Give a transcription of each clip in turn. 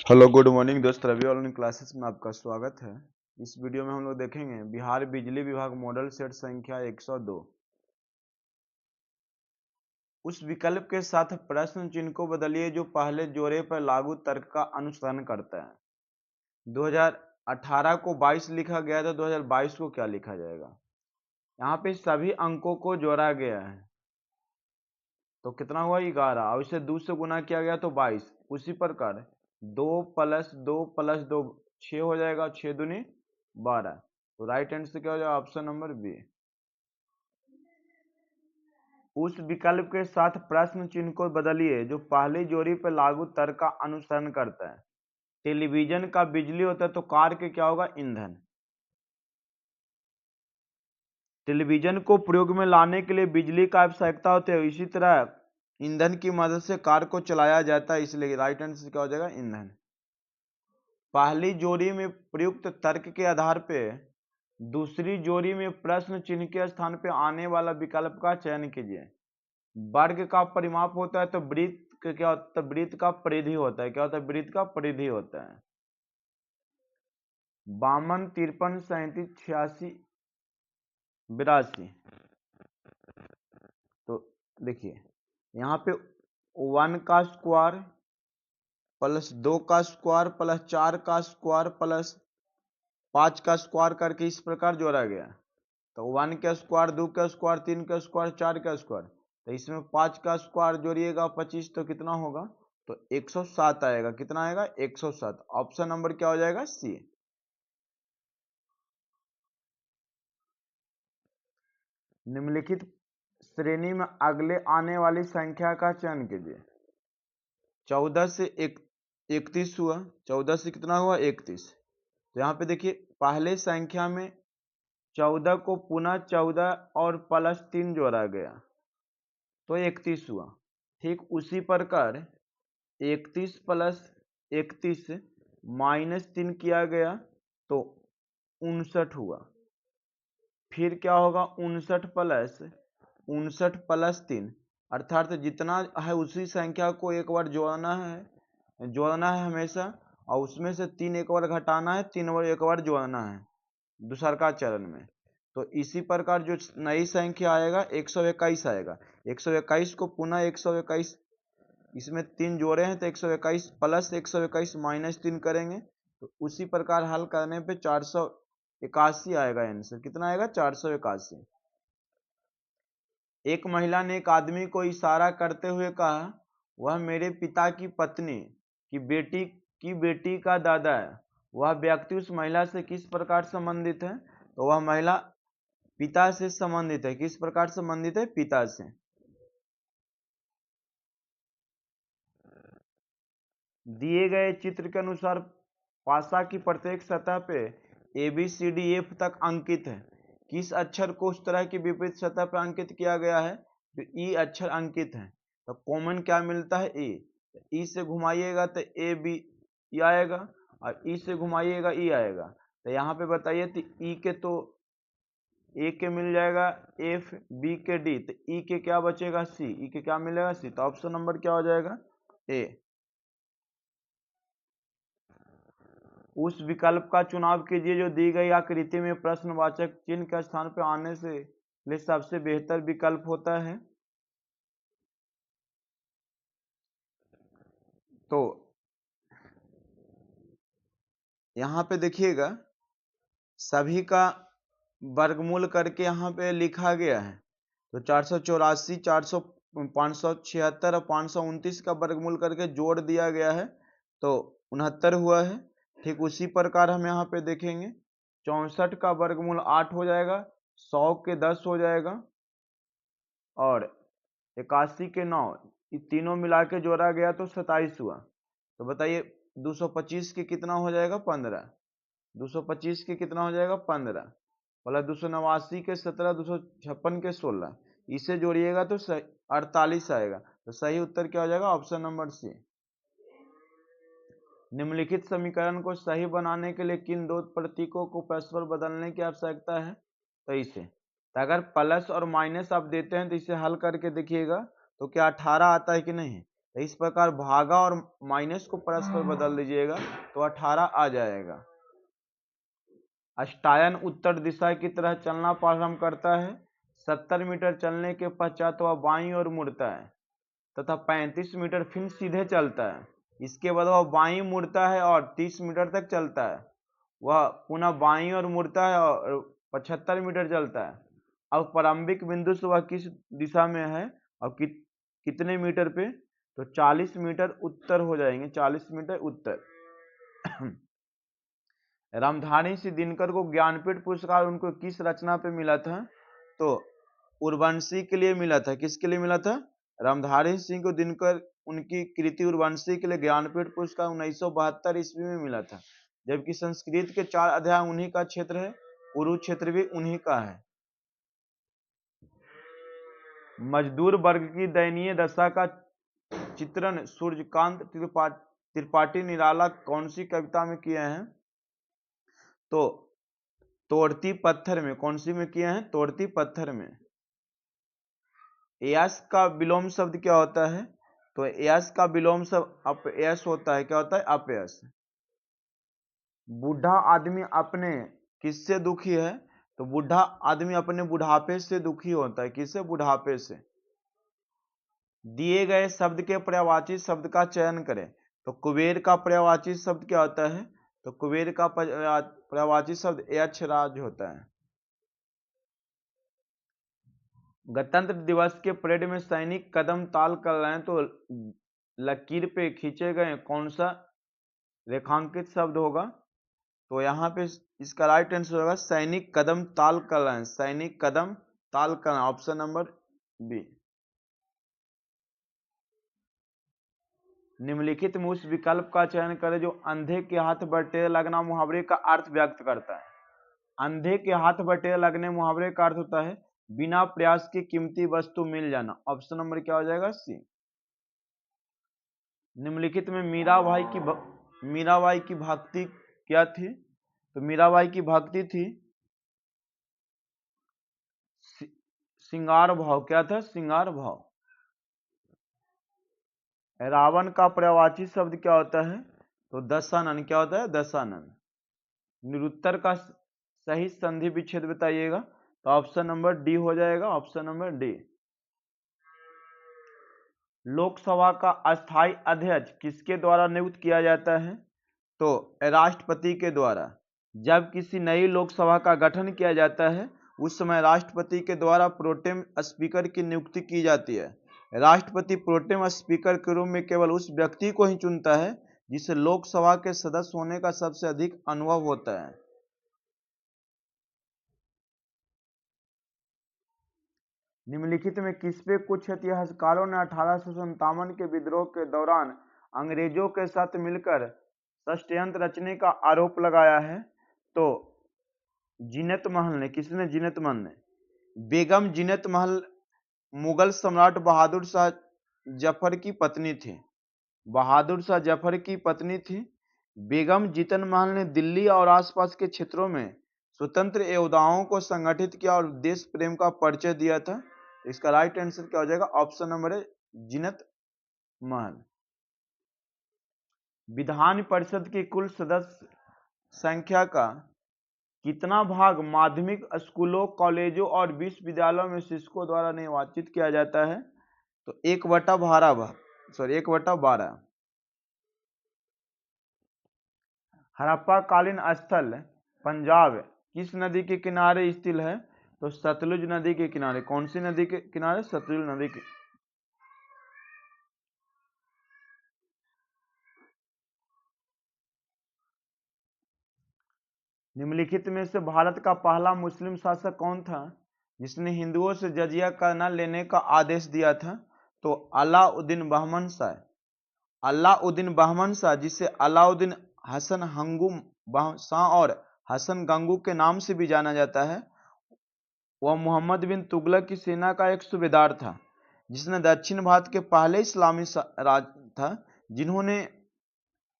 Hello good morning दोस्त, Ravi online classes में आपका स्वागत है। इस वीडियो में हम लोग देखेंगे बिहार बिजली विभाग मॉडल सेट संख्या 102। उस विकल्प के साथ प्रश्न चिन्ह को बदलिए जो पहले जोड़े पर लागू तर्क का अनुसरण करता है। 2018 को 22 लिखा गया था, 2022 को क्या लिखा जाएगा। यहाँ पे सभी अंकों को जोड़ा गया है तो कितना हुआ 11, और इसे 2 से गुना किया गया तो 22। उसी प्रकार 2 + 2 + 2 6 हो जाएगा, 6 दूनी 12। तो राइट आंसर से क्या हो जाएगा, ऑप्शन नंबर बी। उस विकल्प के साथ प्रश्न चिन्ह को बदलिए जो पहली जोड़ी पर लागू तर्क का अनुसरण करता है। टेलीविजन का बिजली होता है तो कार के क्या होगा, ईंधन। टेलीविजन को प्रयोग में लाने के लिए बिजली का आवश्यकता होती है, इसी तरह ईंधन की मदद से कार को चलाया जाता है, इसलिए राइट आंसर क्या हो जाएगा, ईंधन। पहली जोड़ी में प्रयुक्त तर्क के आधार पर दूसरी जोड़ी में प्रश्न चिन्ह के स्थान पर आने वाला विकल्प का चयन कीजिए। वर्ग का परिमाप होता है तो वृत्त का क्या होता है, वृत्त का परिधि होता है। क्या होता है, वृत्त का परिधि होता है। 52, 53, 37, 86, 82। तो देखिए यहाँ पे 1 का स्क्वायर प्लस 2 का स्क्वायर प्लस 4 का स्क्वायर प्लस 5 का स्क्वायर करके इस प्रकार जोड़ा गया। तो 1 का स्क्वायर, 2 का स्क्वायर, 3 का स्क्वायर, 4 का स्क्वायर, तो इसमें 5 का स्क्वायर जोड़िएगा 25, तो कितना होगा, तो 107 आएगा। कितना आएगा, 107। ऑप्शन नंबर क्या हो जाएगा, सी। निम्नलिखित श्रेणी में अगले आने वाली संख्या का चयन कीजिए। 14 से 31 हुआ, 14 से कितना हुआ, 31। तो यहाँ पे देखिए पहले संख्या में 14 को पुनः 14 और +3 जोड़ा गया तो 31 हुआ। ठीक उसी प्रकार 31 + 31 -3 किया गया तो 59 हुआ। फिर क्या होगा, 59 + 3, अर्थात जितना है उसी संख्या को एक बार जोड़ना है हमेशा, और उसमें से 3 एक बार घटाना है, 3 बार एक बार जोड़ना है दूसर का चरण में। तो इसी प्रकार जो नई संख्या आएगा 121 आएगा। 121 को पुनः 121, इसमें 3 जोड़े हैं तो 121 + 121 -3 करेंगे तो उसी प्रकार हल करने पे 481 आएगा आंसर। कितना आएगा, 481। एक महिला ने एक आदमी को इशारा करते हुए कहा, वह मेरे पिता की पत्नी की बेटी का दादा है। वह व्यक्ति उस महिला से किस प्रकार संबंधित है, तो वह महिला पिता से संबंधित है। किस प्रकार संबंधित है, पिता से। दिए गए चित्र के अनुसार पासा की प्रत्येक सतह पे ABCDF तक अंकित है। किस अक्षर को उस तरह की विपरीत सतह पर अंकित किया गया है, तो E अक्षर अंकित है। तो कॉमन क्या मिलता है, E। E से घुमाइएगा तो AB E आएगा, और E से घुमाइएगा E आएगा। तो यहाँ पे बताइए तो E के तो A के मिल जाएगा F, B के D, तो E के क्या बचेगा, C। E के क्या मिलेगा, C। तो ऑप्शन नंबर क्या हो जाएगा, A। उस विकल्प का चुनाव कीजिए जो दी गई आकृति में प्रश्नवाचक चिन्ह के स्थान पर आने से लिए सबसे बेहतर विकल्प होता है। तो यहाँ पे देखिएगा सभी का वर्गमूल करके यहाँ पे लिखा गया है। तो 484, 576 और 529 का वर्गमूल करके जोड़ दिया गया है तो 69 हुआ है। ठीक उसी प्रकार हम यहाँ पे देखेंगे 64 का वर्गमूल 8 हो जाएगा, 100 के 10 हो जाएगा, और 81 के 9, ये तीनों मिला के जोड़ा गया तो 27 हुआ। तो बताइए 225 के कितना हो जाएगा, 15। 225 के कितना हो जाएगा, 15, बोला 289 के 17, 256 के 16, इसे जोड़िएगा तो 48 आएगा। तो सही उत्तर क्या हो जाएगा, ऑप्शन नंबर सी। निम्नलिखित समीकरण को सही बनाने के लिए किन दो प्रतीकों को परस्पर बदलने की आवश्यकता है, तो इसे। तो अगर प्लस और माइनस आप देते हैं तो इसे हल करके देखिएगा तो क्या 18 आता है कि नहीं। तो इस प्रकार भागा और माइनस को परस्पर बदल दीजिएगा तो 18 आ जाएगा। अष्टायन उत्तर दिशा की तरह चलना प्रारंभ करता है। 70 मीटर चलने के पश्चात वह बाईं ओर मुड़ता है तथा 35 मीटर फिर सीधे चलता है। इसके बाद वह बाईं मुड़ता है और 30 मीटर तक चलता है। वह पुनः बाईं ओर मुड़ता है और 75 मीटर चलता है। अब प्रारंभिक बिंदु से वह किस दिशा में है और कितने मीटर पे, तो 40 मीटर उत्तर हो जाएंगे, 40 मीटर उत्तर। रामधारी सिंह दिनकर को ज्ञानपीठ पुरस्कार उनको किस रचना पे मिला था, तो उर्वशी के लिए मिला था। किसके लिए मिला था? रामधारी सिंह को दिनकर उनकी कृति उर्वशी के लिए ज्ञानपीठ पुरस्कार 1972 ईस्वी में मिला था। जबकि संस्कृत के 4 अध्याय उन्हीं का क्षेत्र है, कुरुक्षेत्र भी उन्हीं का है। मजदूर वर्ग की दयनीय दशा का चित्रण सूर्यकांत त्रिपाठी निराला कौन सी कविता में किए हैं, तो तोड़ती पत्थर में। कौन सी में किए हैं? तोड़ती पत्थर में। यश का विलोम शब्द क्या होता है, तो यश का विलोम शब्द अपयश होता है। क्या होता है? अपयश। बूढ़ा आदमी अपने किससे दुखी है, तो बूढ़ा आदमी अपने बुढ़ापे से दुखी होता है। किससे? बुढ़ापे से। दिए गए शब्द के पर्यायवाची शब्द का चयन करें, तो कुबेर का पर्यायवाची शब्द क्या होता है, तो कुबेर का पर्यायवाची शब्द यक्षराज होता है। गणतंत्र दिवस के परेड में सैनिक कदम ताल कर रहे हैं, तो लकीर पे खींचे गए कौन सा रेखांकित शब्द होगा, तो यहाँ पे इसका राइट आंसर होगा सैनिक कदम ताल कर रहे हैं। सैनिक कदम ताल कर रहे हैं, ऑप्शन नंबर बी। निम्नलिखित में उस विकल्प का चयन करें जो अंधे के हाथ बटेर लगना मुहावरे का अर्थ व्यक्त करता है। अंधे के हाथ बटेर लगने मुहावरे का अर्थ होता है बिना प्रयास की कीमती वस्तु मिल जाना। ऑप्शन नंबर क्या हो जाएगा? सी। निम्नलिखित में मीराबाई की भक्ति क्या थी, तो मीराबाई की भक्ति थी सिंगार भाव। क्या था? सिंगार भाव। रावण का पर्यायवाची शब्द क्या होता है, तो दशानन। क्या होता है? दशानन। निरुत्तर का सही संधि विच्छेद बताइएगा, तो ऑप्शन नंबर डी हो जाएगा। Option number D. लोकसभा का अस्थायी अध्यक्ष किसके द्वारा नियुक्त किया जाता है, तो राष्ट्रपति के द्वारा। जब किसी नई लोकसभा का गठन किया जाता है उस समय राष्ट्रपति के द्वारा प्रोटेम स्पीकर की नियुक्ति की जाती है। राष्ट्रपति प्रोटेम स्पीकर के रूप में केवल उस व्यक्ति को ही चुनता है जिसे लोकसभा के सदस्य होने का सबसे अधिक अनुभव होता है। निम्नलिखित में किस पे कुछ इतिहासकारों ने 1857 के विद्रोह के दौरान अंग्रेजों के साथ मिलकर षड्यंत्र रचने का आरोप लगाया है, तो जीनत महल ने। किसने? जीनत महल ने। बेगम जीनत महल मुगल सम्राट बहादुर शाह जफर की पत्नी थी। बहादुर शाह जफर की पत्नी थी। बेगम जीतन महल ने दिल्ली और आसपास के क्षेत्रों में स्वतंत्र योद्धाओं को संगठित किया और देश प्रेम का परिचय दिया था। इसका राइट आंसर क्या हो जाएगा? ऑप्शन नंबर है जीनत महल। विधान परिषद की कुल सदस्य संख्या का कितना भाग माध्यमिक स्कूलों, कॉलेजों और विश्वविद्यालयों में शिक्षकों द्वारा निर्वाचित किया जाता है, तो 1/12। हड़प्पा कालीन स्थल पंजाब किस नदी के किनारे स्थित है, तो सतलुज नदी के किनारे। कौन सी नदी के किनारे? सतलुज नदी के। निम्नलिखित में से भारत का पहला मुस्लिम शासक कौन था जिसने हिंदुओं से जजिया कर न लेने का आदेश दिया था, तो अलाउद्दीन बहमन शाह। अलाउद्दीन बहमन शाह, जिसे अलाउद्दीन हसन हंगू शाह और हसन गंगू के नाम से भी जाना जाता है, वह मोहम्मद बिन तुगलक की सेना का एक सूबेदार था जिसने दक्षिण भारत के पहले इस्लामी राज था जिन्होंने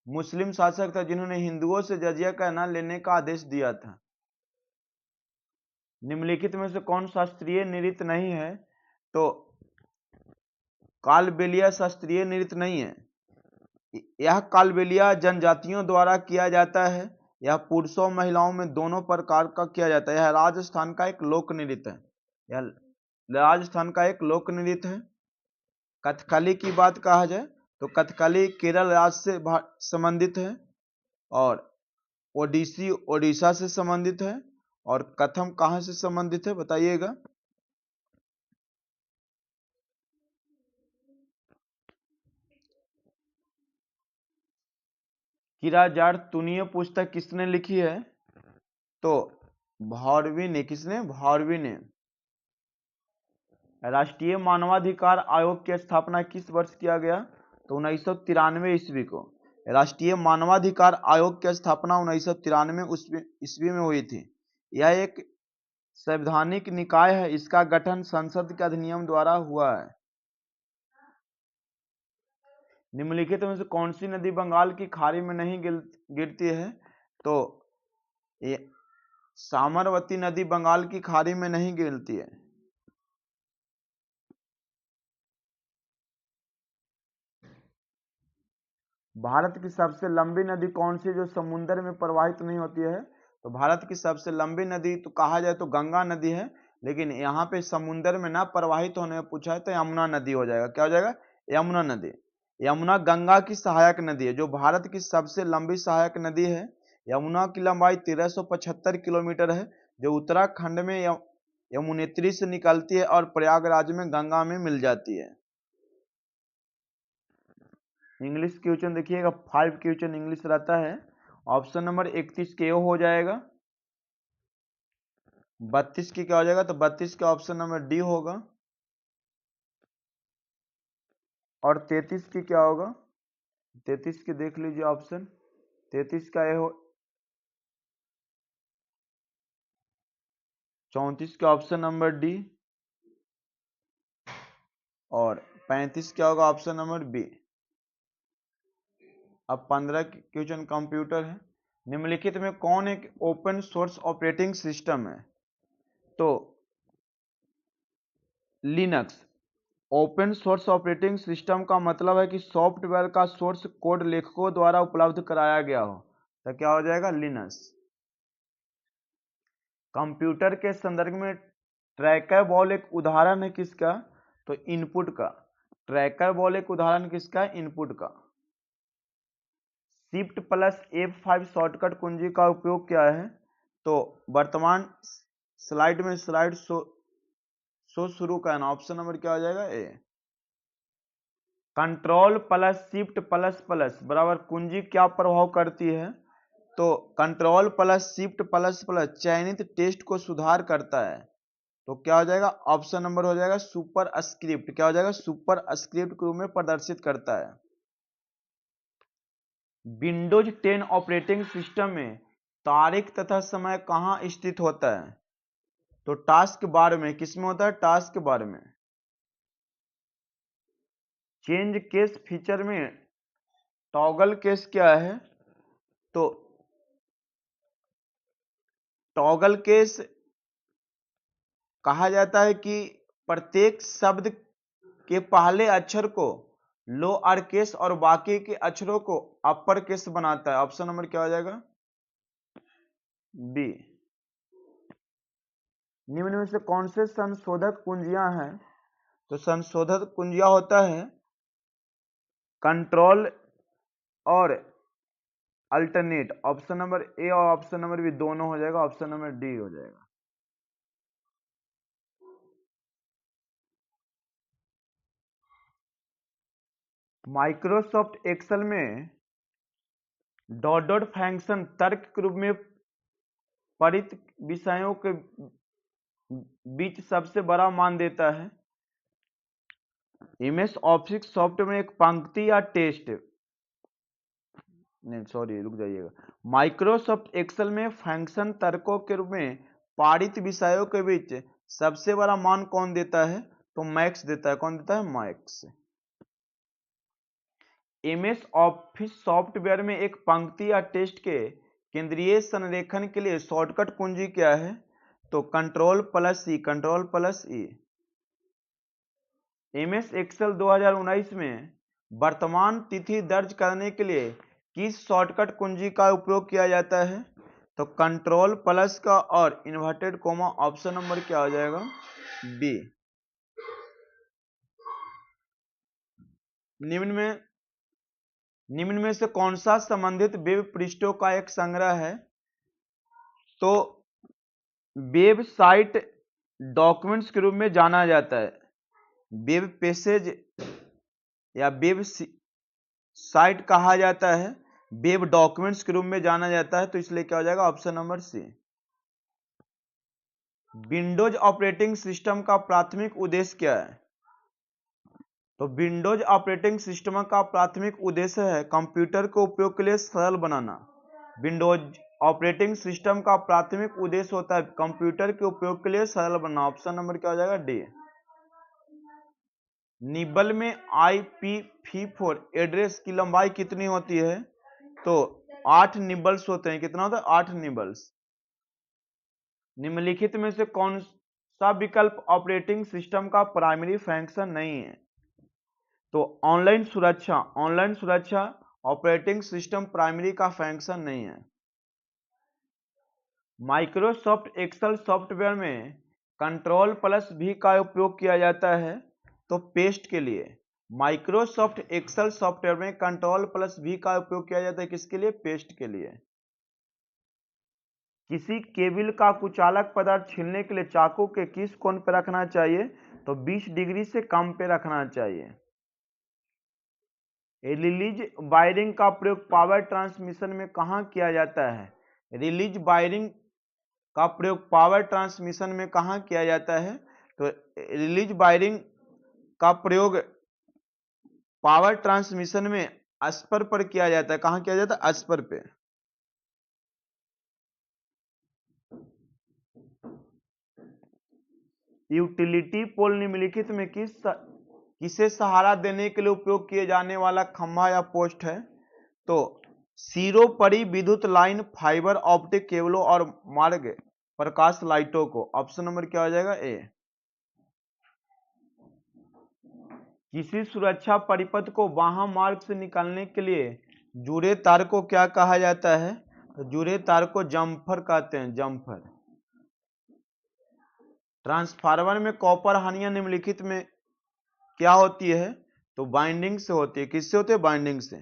मुस्लिम शासक था जिन्होंने हिंदुओं से जजिया का न लेने का आदेश दिया था। निम्नलिखित में से कौन शास्त्रीय नृत्य नहीं है, तो कालबेलिया शास्त्रीय नृत्य नहीं है। यह कालबेलिया जनजातियों द्वारा किया जाता है। यह पुरुषों महिलाओं में दोनों प्रकार का किया जाता है। यह राजस्थान का एक लोक नृत्य है। यह राजस्थान का एक लोक नृत्य है। कथकली की बात कहा जाए तो कथकली केरल राज्य से संबंधित है, और ओडिसी ओडिशा से संबंधित है, और कथम कहाँ से संबंधित है बताइएगा। किराजार तुनीय पुस्तक किसने लिखी है? तो भारवी ने। किसने? भारवी ने। राष्ट्रीय मानवाधिकार आयोग की स्थापना किस वर्ष किया गया? तो 1993 ईस्वी को। राष्ट्रीय मानवाधिकार आयोग की स्थापना 1993 ईस्वी में हुई थी। यह एक संवैधानिक निकाय है। इसका गठन संसद के अधिनियम द्वारा हुआ है। निम्नलिखित में से कौन सी नदी बंगाल की खाड़ी में नहीं गिरती है? तो ये साबरमती नदी बंगाल की खाड़ी में नहीं गिरती है। भारत की सबसे लंबी नदी कौन सी है जो समुद्र में प्रवाहित नहीं होती है? तो भारत की सबसे लंबी नदी तो कहा जाए तो गंगा नदी है, लेकिन यहाँ पे समुद्र में ना प्रवाहित होने में पूछा है तो यमुना नदी हो जाएगा। क्या हो जाएगा? यमुना नदी। यमुना गंगा की सहायक नदी है, जो भारत की सबसे लंबी सहायक नदी है। यमुना की लंबाई 1375 किलोमीटर है, जो उत्तराखंड में यमुनेत्री से निकलती है और प्रयागराज में गंगा में मिल जाती है। इंग्लिश क्वेश्चन देखिएगा, 5 क्वेश्चन इंग्लिश रहता है। ऑप्शन नंबर 31 के हो जाएगा। 32 की क्या हो जाएगा? तो 32 का ऑप्शन नंबर डी होगा। और 33 की क्या होगा? 33 की देख लीजिए ऑप्शन। 33 का ए हो। 34 का ऑप्शन नंबर डी। और 35 क्या होगा? Option number B. अब 15 क्वेश्चन कंप्यूटर है। निम्नलिखित में कौन एक ओपन सोर्स ऑपरेटिंग सिस्टम है? तो Linux. Open source operating system का मतलब है कि सॉफ्टवेयर का सोर्स कोड लेखकों द्वारा उपलब्ध कराया गया हो, तो क्या हो जाएगा? लिनक्स। कंप्यूटर के संदर्भ में ट्रैकर बॉल एक उदाहरण है किसका? तो इनपुट का। ट्रैकर बॉल एक उदाहरण किसका है? इनपुट का। शिफ्ट प्लस F5 शॉर्टकट कुंजी का उपयोग क्या है? तो वर्तमान स्लाइड में स्लाइड शो शुरू करना। ऑप्शन नंबर क्या हो जाएगा? A. Control plus shift plus plus बराबर कुंजी क्या प्रभाव करती है? तो control plus shift plus plus चयनित टेक्स्ट को सुधार करता है। तो क्या हो जाएगा? ऑप्शन नंबर हो जाएगा सुपर स्क्रिप्ट। क्या हो जाएगा? सुपर स्क्रिप्ट के रूप में प्रदर्शित करता है। विंडोज 10 ऑपरेटिंग सिस्टम में तारीख तथा समय कहाँ स्थित होता है? तो टास्क बार में। किसमें होता है? टास्क बार में। चेंज केस फीचर में टॉगल केस क्या है? तो टॉगल केस कहा जाता है कि प्रत्येक शब्द के पहले अक्षर को लोअर केस और बाकी के अक्षरों को अपर केस बनाता है। ऑप्शन नंबर क्या हो जाएगा? बी। निम्न में से कौन से संशोधक कुंजियां हैं? तो संशोधक कुंजियां होता है कंट्रोल और अल्टरनेट। ऑप्शन नंबर ए और ऑप्शन नंबर बी दोनों हो जाएगा। ऑप्शन नंबर डी हो जाएगा। माइक्रोसॉफ्ट एक्सेल में डॉट डॉट फंक्शन तर्क के रूप में परित विषयों के बीच सबसे बड़ा मान देता है। एमएस ऑफिस सॉफ्टवेयर में एक पंक्ति या टेस्ट, नहीं सॉरी रुक जाइएगा, माइक्रोसॉफ्ट एक्सेल में फंक्शन तर्कों के रूप में पारित विषयों के बीच सबसे बड़ा मान कौन देता है? तो मैक्स देता है। कौन देता है? मैक्स। एमएस ऑफिस सॉफ्टवेयर में एक पंक्ति या टेस्ट के केंद्रीय संरेखण के लिए शॉर्टकट कुंजी क्या है? तो कंट्रोल प्लस ई। कंट्रोल प्लस ई। MS एक्सेल 2019 में वर्तमान तिथि दर्ज करने के लिए किस शॉर्टकट कुंजी का उपयोग किया जाता है? तो कंट्रोल प्लस का और इन्वर्टेड कोमा। ऑप्शन नंबर क्या हो जाएगा? बी। निम्न में से कौन सा संबंधित वेब पृष्ठों का एक संग्रह है? तो वेब साइट डॉक्यूमेंट्स के रूप में जाना जाता है। वेब पेसेज या वेब साइट कहा जाता है, वेब डॉक्यूमेंट्स के रूप में जाना जाता है, तो इसलिए क्या हो जाएगा? Option number C. Windows operating system का प्राथमिक उद्देश्य क्या है? तो विंडोज ऑपरेटिंग सिस्टम का प्राथमिक उद्देश्य है कंप्यूटर को उपयोग के लिए सरल बनाना। विंडोज ऑपरेटिंग सिस्टम का प्राथमिक उद्देश्य होता है कंप्यूटर के उपयोग के लिए सरल बनाना। ऑप्शन नंबर क्या हो जाएगा? डी। निबल में IPv4 एड्रेस की लंबाई कितनी होती है? तो 8 निबल्स होते हैं। कितना होता है? 8 निबल्स। निम्नलिखित में से कौन सा विकल्प ऑपरेटिंग सिस्टम का प्राइमरी फंक्शन नहीं है? तो ऑनलाइन सुरक्षा ऑपरेटिंग सिस्टम प्राइमरी का फंक्शन नहीं है। माइक्रोसॉफ्ट एक्सेल सॉफ्टवेयर में कंट्रोल प्लस भी का उपयोग किया जाता है, तो पेस्ट के लिए। माइक्रोसॉफ्ट एक्सेल सॉफ्टवेयर में कंट्रोल प्लस भी का उपयोग किया जाता है, किसके लिए? पेस्ट के लिए। किसी केबिल का कुचालक पदार्थ छीलने के लिए चाकू के किस कोण पर रखना चाहिए? तो 20 डिग्री से कम पे रखना चाहिए। रिलीज वायरिंग का प्रयोग पावर ट्रांसमिशन में कहाँ किया जाता है? रिलीज वायरिंग का प्रयोग पावर ट्रांसमिशन में कहाँ किया जाता है? तो रिलीज वायरिंग का प्रयोग पावर ट्रांसमिशन में अस्पर पर किया जाता है। कहाँ किया जाता है? अस्पर पे। यूटिलिटी पोल निम्नलिखित में किसे सहारा देने के लिए उपयोग किए जाने वाला खंभा या पोस्ट है? तो सिरोपरि विद्युत लाइन, फाइबर ऑप्टिक केबलों और मार्ग प्रकाश लाइटों को। ऑप्शन नंबर क्या हो जाएगा? ए। किसी सुरक्षा परिपथ को वाहन मार्ग से निकालने के लिए जुड़े तार को क्या कहा जाता है? तो जुड़े तार को जम्फर कहते हैं, जम्फर। ट्रांसफार्मर में कॉपर हानियां निम्नलिखित में क्या होती है? तो बाइंडिंग से होती है। किससे होती है? बाइंडिंग से।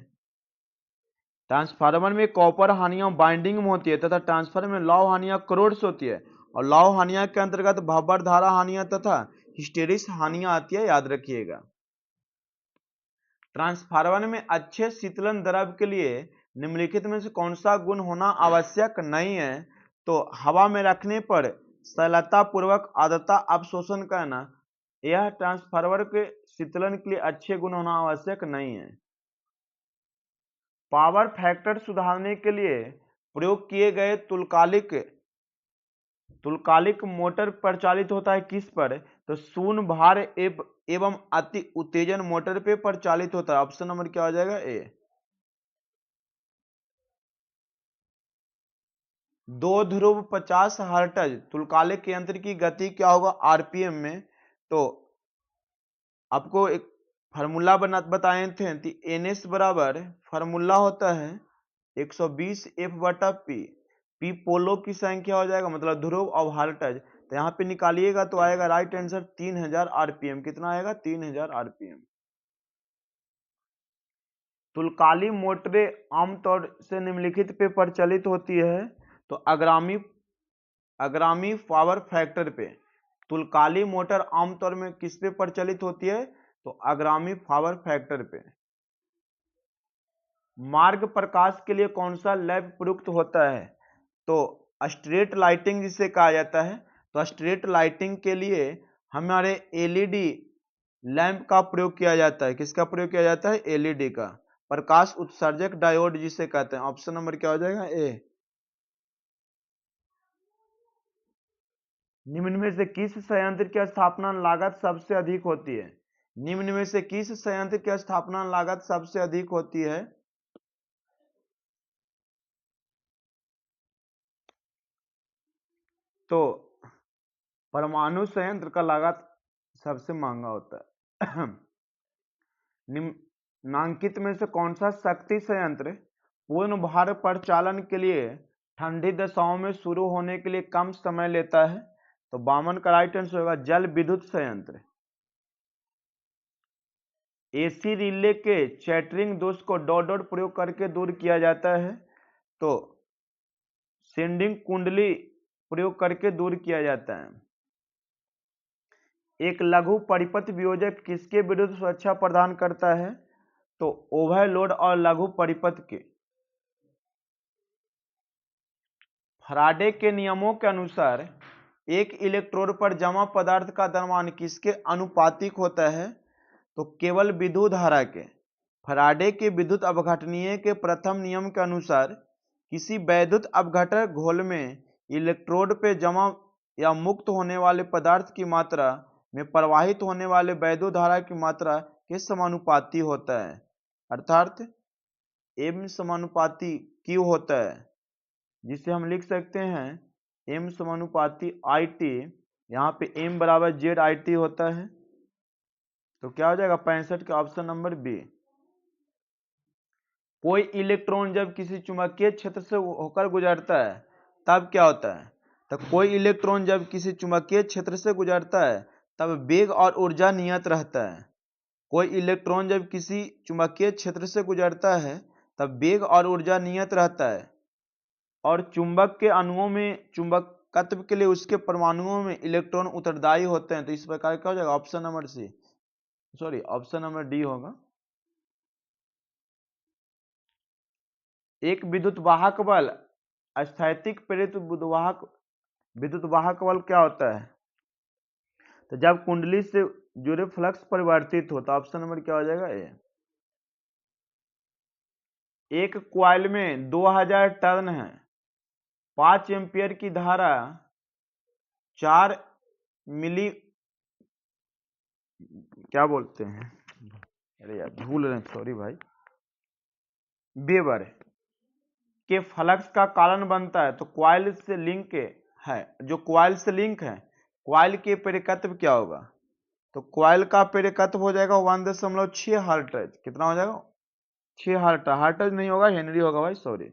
ट्रांसफार्मर में कॉपर हानियां बाइंडिंग में होती है तथा ट्रांसफार्मर में लौह हानियां करोड़ से होती है, और लौह हानियां के अंतर्गत भंवर धारा हानियां तथा हिस्टेरिस हानियां आती है, याद रखिएगा। ट्रांसफार्मर में अच्छे शीतलन द्रव के लिए निम्नलिखित में से कौन सा गुण होना आवश्यक नहीं है? तो हवा में रखने पर सरलता पूर्वक आर्द्रता अवशोषण करना, यह ट्रांसफार्मर के शीतलन के लिए अच्छे गुण होना आवश्यक नहीं है। पावर फैक्टर सुधारने के लिए प्रयोग किए गए तुल्यकालिक मोटर प्रचालित होता है किस पर? तो शून्य भार एवं अति उत्तेजन मोटर पे प्रचालित होता है। ऑप्शन नंबर क्या हो जाएगा? ए। 2 ध्रुव 50 हर्ट्ज तुल्यकालिक यंत्र की गति क्या होगा आरपीएम में? तो आपको एक फार्मूला बताए थे, NS बराबर फार्मूला होता है 120 F बटा P। P पोलो की संख्या हो जाएगा, मतलब ध्रुव और हर्ट्ज। तो यहाँ पे निकालिएगा तो आएगा राइट आंसर 3000 आरपीएम। कितना आएगा? 3000 आरपीएम। तुल्यकालिक मोटरें आमतौर से निम्नलिखित पे प्रचलित होती है, तो अग्रामी पावर फैक्टर पे। तुल्यकालिक मोटर आमतौर में किस पे प्रचलित होती है? तो अग्रामी पावर फैक्टर पे। मार्ग प्रकाश के लिए कौन सा लैंप प्रयुक्त होता है? तो स्ट्रेट लाइटिंग जिसे कहा जाता है। तो स्ट्रेट लाइटिंग के लिए हमारे एलईडी लैंप का प्रयोग किया जाता है। किसका प्रयोग किया जाता है? एलईडी का। प्रकाश उत्सर्जक डायोड जिसे कहते हैं। ऑप्शन नंबर क्या हो जाएगा? ए। निम्न में से किस संयंत्र की स्थापना लागत सबसे अधिक होती है? निम्न में से किस संयंत्र की स्थापना लागत सबसे अधिक होती है? तो परमाणु संयंत्र का लागत सबसे महंगा होता है। निम्नांकित में से कौन सा शक्ति संयंत्र पूर्ण भार परिचालन के लिए ठंडी दशाओं में शुरू होने के लिए कम समय लेता है? तो 52 का राइट आंसर होगा जल विद्युत संयंत्र। एसी रिले के चैटरिंग दोष को डॉट डॉट प्रयोग करके दूर किया जाता है, तो सेंडिंग कुंडली प्रयोग करके दूर किया जाता है। एक लघु परिपथ वियोजक किसके विरुद्ध सुरक्षा प्रदान करता है? तो ओवरलोड और लघु परिपथ के। फैराडे के नियमों के अनुसार एक इलेक्ट्रोड पर जमा पदार्थ का द्रव्यमान किसके अनुपातिक होता है? तो केवल विद्युत धारा के। फैराडे के विद्युत अपघटनीय के प्रथम नियम के अनुसार किसी वैद्युत अपघटक घोल में इलेक्ट्रोड पे जमा या मुक्त होने वाले पदार्थ की मात्रा में प्रवाहित होने वाले वैद्युत धारा की मात्रा के समानुपाती होता है, अर्थात M समानुपाती Q होता है, जिसे हम लिख सकते हैं M समानुपाती IT। यहाँ पे M बराबर ZIT होता है, तो क्या हो जाएगा 65 का ऑप्शन नंबर बी। कोई इलेक्ट्रॉन जब किसी चुंबकीय क्षेत्र से होकर गुजरता है तब क्या होता है? तो कोई इलेक्ट्रॉन जब किसी चुंबकीय क्षेत्र से गुजरता है तब वेग और ऊर्जा नियत रहता है। कोई इलेक्ट्रॉन जब किसी चुंबकीय क्षेत्र से गुजरता है तब वेग और ऊर्जा नियत रहता है। और चुंबक के अणुओं में चुंबकत्व के लिए उसके परमाणुओं में इलेक्ट्रॉन उत्तरदायी होते हैं, तो इस प्रकार क्या हो जाएगा option number C, sorry option number D होगा। एक विद्युत वाहक बल स्थैतिक प्रेरित विद्युत वाहक बल क्या होता है? तो जब कुंडली से जुड़े फ्लक्स परिवर्तित हो, तो ऑप्शन नंबर क्या हो जाएगा ए। एक क्वाइल में 2000 टर्न है, 5 एम्पियर की धारा 4 मिली क्या बोलते हैं, अरे यार भूल रहे हैं, सॉरी भाई, वेबर के फ्लक्स का कारण बनता है। तो क्वाइल से लिंक है, जो क्वाइल से लिंक है, क्वाइल के परिकत्व क्या होगा? तो क्वाइल का परिकत्व हो जाएगा 1.6 हर्ट्ज। कितना हो जाएगा? 6 हर्ट्ज। हर्ट्ज नहीं होगा, हेनरी होगा भाई, सॉरी।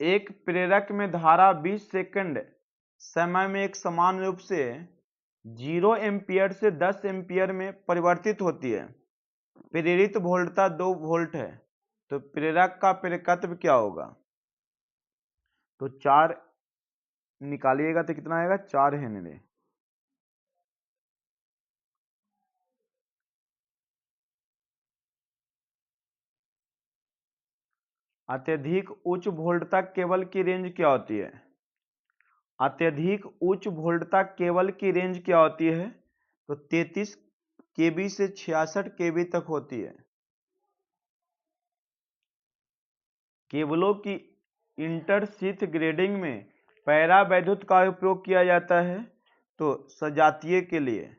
एक प्रेरक में धारा 20 सेकंड समय में एक समान रूप से 0 एम्पियर से 10 एम्पियर में परिवर्तित होती है। प्रेरित वोल्टता 2 वोल्ट है, तो प्रेरक का प्रेरकत्व क्या होगा? तो 4 निकालिएगा तो कितना आएगा? 4 हेनरी। अत्यधिक उच्च वोल्टता केबल की रेंज क्या होती है? अत्यधिक उच्च वोल्टता केबल की रेंज क्या होती है? तो 33 केबी से 66 केबी तक होती है। केबलों की इंटरशीथ ग्रेडिंग में पैरावैद्युत का उपयोग किया जाता है, तो सजातीय के लिए।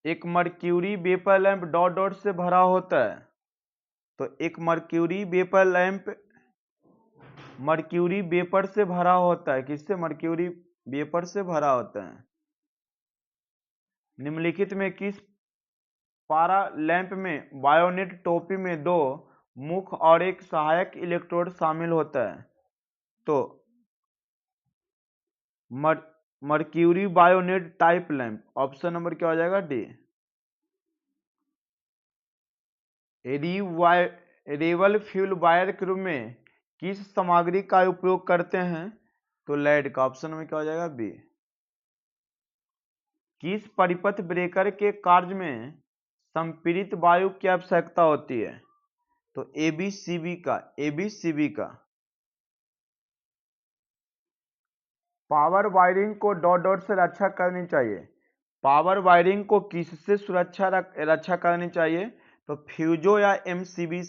एक mercury vapour lamp dot dot से भरा होता है, तो एक mercury vapour lamp mercury vapour से भरा होता है। किससे? मर्क्यूरी वेपर से भरा होता है। निम्नलिखित में किस पारा लैंप में बायोनेट टोपी में 2 मुख्य और एक सहायक इलेक्ट्रोड शामिल होता है? तो mercury BioNTech type lamp. Option number क्या हो जाएगा? डी। रेवल फ्यूल वायर के रूप में किस सामग्री का उपयोग करते हैं? तो लेड का। ऑप्शन में क्या हो जाएगा? बी। किस परिपथ ब्रेकर के कार्य में संपीड़ित वायु की आवश्यकता होती है? तो एबीसीबी का। Power wiring co dot dot से रक्षा करनी चाहिए। पावर वायरिंग को किससे रक्षा करनी चाहिए? तो फ्यूजो या एमसीबी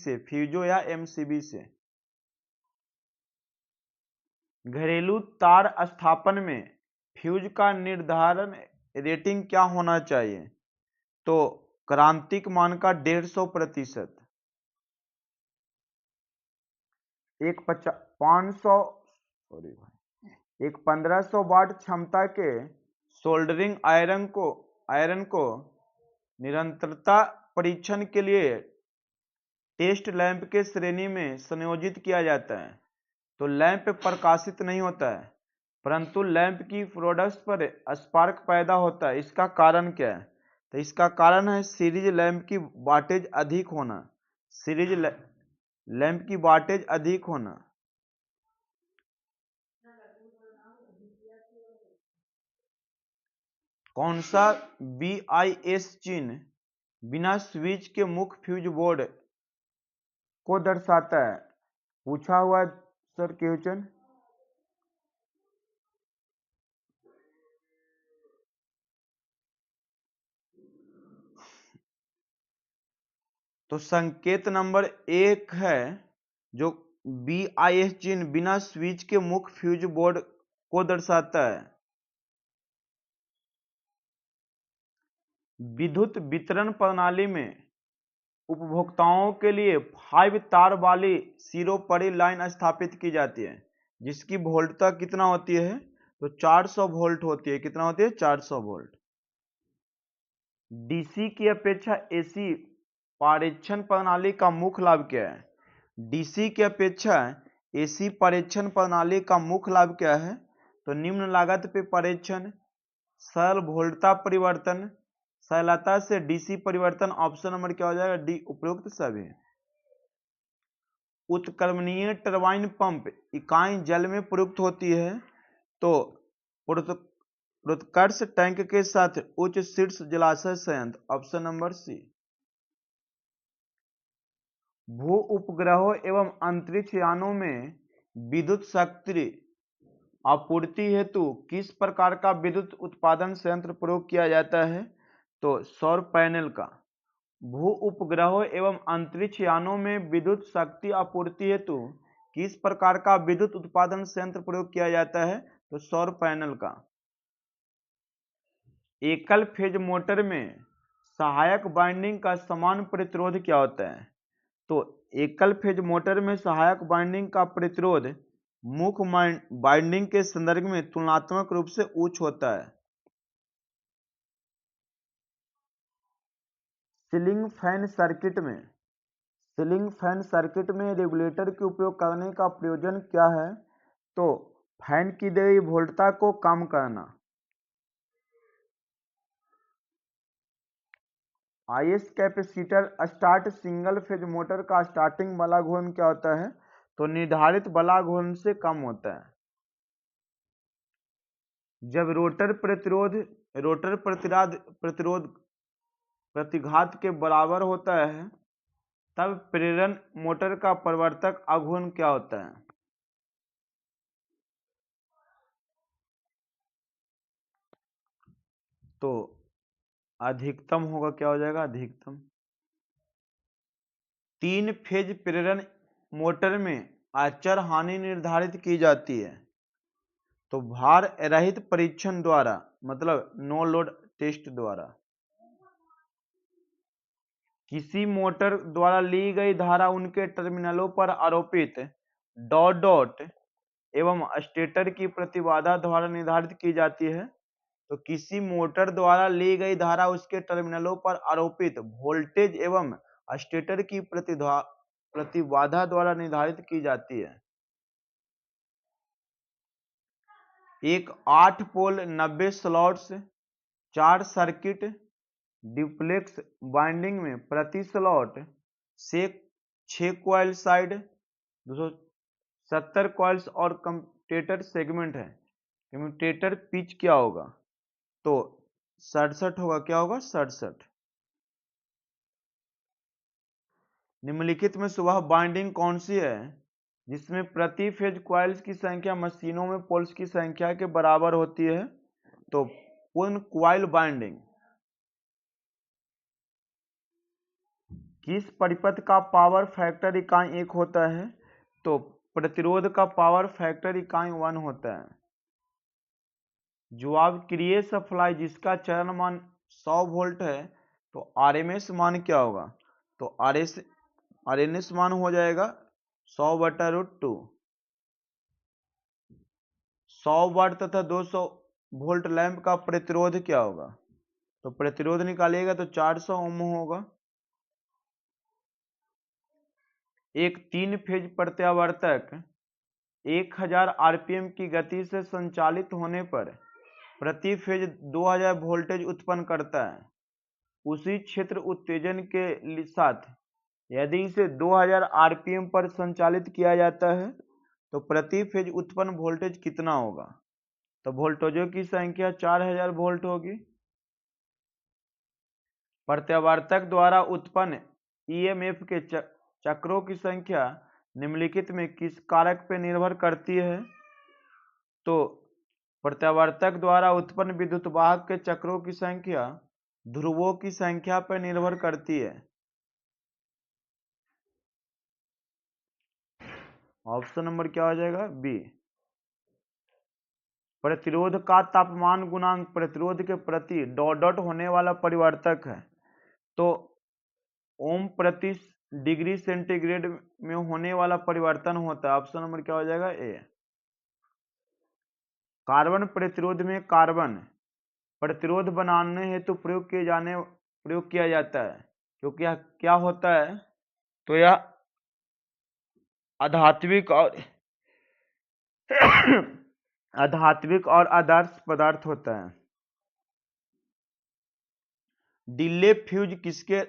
से। घरेलू तार स्थापन में फ्यूज का निर्धारण रेटिंग क्या होना चाहिए? तो क्रांतिक मान का 150%। एक 500 सॉरी भाई एक 1500 वाट क्षमता के सोल्डरिंग आयरन को निरंतरता परीक्षण के लिए टेस्ट लैंप के श्रेणी में संयोजित किया जाता है। तो लैंप प्रकाशित नहीं होता है, परंतु लैंप की प्रोडक्ट्स पर स्पार्क पैदा होता है। इसका कारण क्या है? तो इसका कारण है सीरीज लैंप की वाटेज अधिक होना। सीरीज लैंप की वाटेज अधिक होना। कौन सा BIS चिन्ह बिना स्विच के मुख्य फ्यूज बोर्ड को दर्शाता है? पूछा हुआ सर क्वेश्चन। तो संकेत नंबर 1 है जो BIS चिन्ह बिना स्विच के मुख्य फ्यूज बोर्ड को दर्शाता है। विद्युत वितरण प्रणाली में उपभोक्ताओं के लिए 5 तार वाली सिरोपरि लाइन स्थापित की जाती है, जिसकी वोल्टता कितना होती है? तो 400 वोल्ट होती है। कितना होती है? 400 वोल्ट। डीसी की अपेक्षा एसी पारेषण प्रणाली का मुख्य लाभ क्या है? डीसी की अपेक्षा एसी पारेषण प्रणाली का मुख्य लाभ क्या है? तो निम्न लागत पे पारेषण, सरल वोल्टता परिवर्तन, सरलता से डीसी परिवर्तन। ऑप्शन नंबर क्या हो जाएगा? डी, उपरोक्त सभी। उत्क्रमणीय टरबाइन पंप इकाई जल में प्रयुक्त होती है, तो प्रोत्कर्ष टैंक के साथ उच्च शीर्ष जलाशय संयंत्र। Option number C. भू उपग्रहों एवं अंतरिक्ष यानों में विद्युत शक्ति आपूर्ति हेतु किस प्रकार का विद्युत उत्पादन संयंत्र प्रयोग किया जाता है? तो सौर पैनल का। भू उपग्रहों एवं अंतरिक्ष यानों में विद्युत शक्ति आपूर्ति हेतु किस प्रकार का विद्युत उत्पादन संयंत्र प्रयोग किया जाता है? तो सौर पैनल का। एकल फेज मोटर में सहायक वाइंडिंग का समान प्रतिरोध क्या होता है? तो एकल फेज मोटर में सहायक वाइंडिंग का प्रतिरोध मुख्य वाइंडिंग के संदर्भ में तुलनात्मक रूप से उच्च होता है। सीलिंग फैन सर्किट में रेगुलेटर के उपयोग करने का प्रयोजन क्या है? तो फैन की दी गई वोल्टता को कम करना। आईएस capacitor start single phase motor का स्टार्टिंग बला घूर्ण क्या होता है? तो निर्धारित बला घूर्ण से कम होता है। जब रोटर प्रतिघात के बराबर होता है, तब प्रेरण मोटर का प्रवर्तक आघूर्ण क्या होता है? तो अधिकतम होगा। क्या हो जाएगा? अधिकतम। 3 फेज प्रेरण मोटर में अचर हानि निर्धारित की जाती है, तो भार रहित परीक्षण द्वारा, मतलब नो लोड टेस्ट द्वारा। किसी मोटर द्वारा ली गई धारा उनके टर्मिनलों पर आरोपित डॉट डॉट एवं स्टेटर की प्रतिबाधा द्वारा निर्धारित की जाती है। तो किसी मोटर द्वारा ली गई धारा उसके टर्मिनलों पर आरोपित वोल्टेज एवं स्टेटर की प्रतिबाधा द्वारा निर्धारित की जाती है। एक 8 पोल 90 स्लॉट्स 4 सर्किट ड्यूप्लेक्स वाइंडिंग में प्रति स्लॉट से 6 कॉइल साइड 270 कॉइल्स और कम्यूटेटर सेगमेंट है। कम्यूटेटर पिच क्या होगा? तो 67 होगा। क्या होगा? 67। निम्नलिखित में सुबह बाइंडिंग कौन सी है जिसमें प्रति फेज कॉइल्स की संख्या मशीनों में पोल्स की संख्या के बराबर होती है? तो पूर्ण कॉइल बाइंडिंग। किस परिपथ का पावर फैक्टर इकाई 1 होता है? तो प्रतिरोध का पावर फैक्टर इकाई 1 होता है। जवाबक्रिय सप्लाई जिसका चरण मान 100 वोल्ट है, तो आरएमएस मान क्या होगा? तो आरएमएस मान हो जाएगा 100/√2। 100 वाट तथा 200 वोल्ट लैंप का प्रतिरोध क्या होगा? तो प्रतिरोध निकालिएगा तो 400 ओम होगा। एक 3 फेज प्रत्यावर्तक 1000 आरपीएम की गति से संचालित होने पर प्रति फेज 2000 वोल्टेज उत्पन्न करता है। उसी क्षेत्र उत्तेजन के साथ यदि इसे 2000 आरपीएम पर संचालित किया जाता है तो प्रति फेज उत्पन्न वोल्टेज कितना होगा? तो वोल्टेजों की संख्या 4000 वोल्ट होगी। प्रत्यावर्तक द्वारा उत्पन्न ईएमएफ के चक्रों की संख्या निम्नलिखित में किस कारक पर निर्भर करती है? तो प्रत्यावर्तक द्वारा उत्पन्न विद्युत वाहक के चक्रों की संख्या ध्रुवों की संख्या पर निर्भर करती है। ऑप्शन नंबर क्या हो जाएगा? बी। प्रतिरोध का तापमान गुणांक प्रतिरोध के प्रति डॉट डॉट होने वाला परिवर्तक है, तो ओम प्रति डिग्री सेंटीग्रेड में होने वाला परिवर्तन होता है। ऑप्शन नंबर क्या हो जाएगा? ए। कार्बन प्रतिरोध में कार्बन प्रतिरोध बनाने हेतु प्रयोग किया जाता है, क्योंकि यह क्या होता है? तो यह आध्यात्मिक और आदर्श पदार्थ होता है। डिले फ्यूज किसके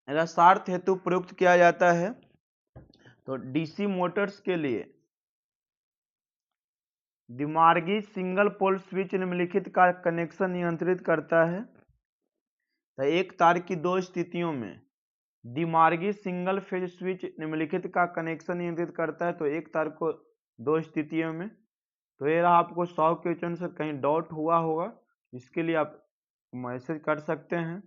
रसायन हेतु प्रयुक्त किया जाता है? तो डीसी मोटर्स के लिए दिमागी सिंगल पोल स्विच निम्नलिखित का कनेक्शन नियंत्रित करता है। तो एक तार की दो स्थितियों में दिमागी सिंगल फेज स्विच निम्नलिखित का कनेक्शन नियंत्रित करता है। तो एक तार को दो स्थितियों में, तो ये रहा आपको 100 क्वेश्चन से कहीं डाउट हुआ होगा, इसके लिए आप मैसेज कर सकते हैं।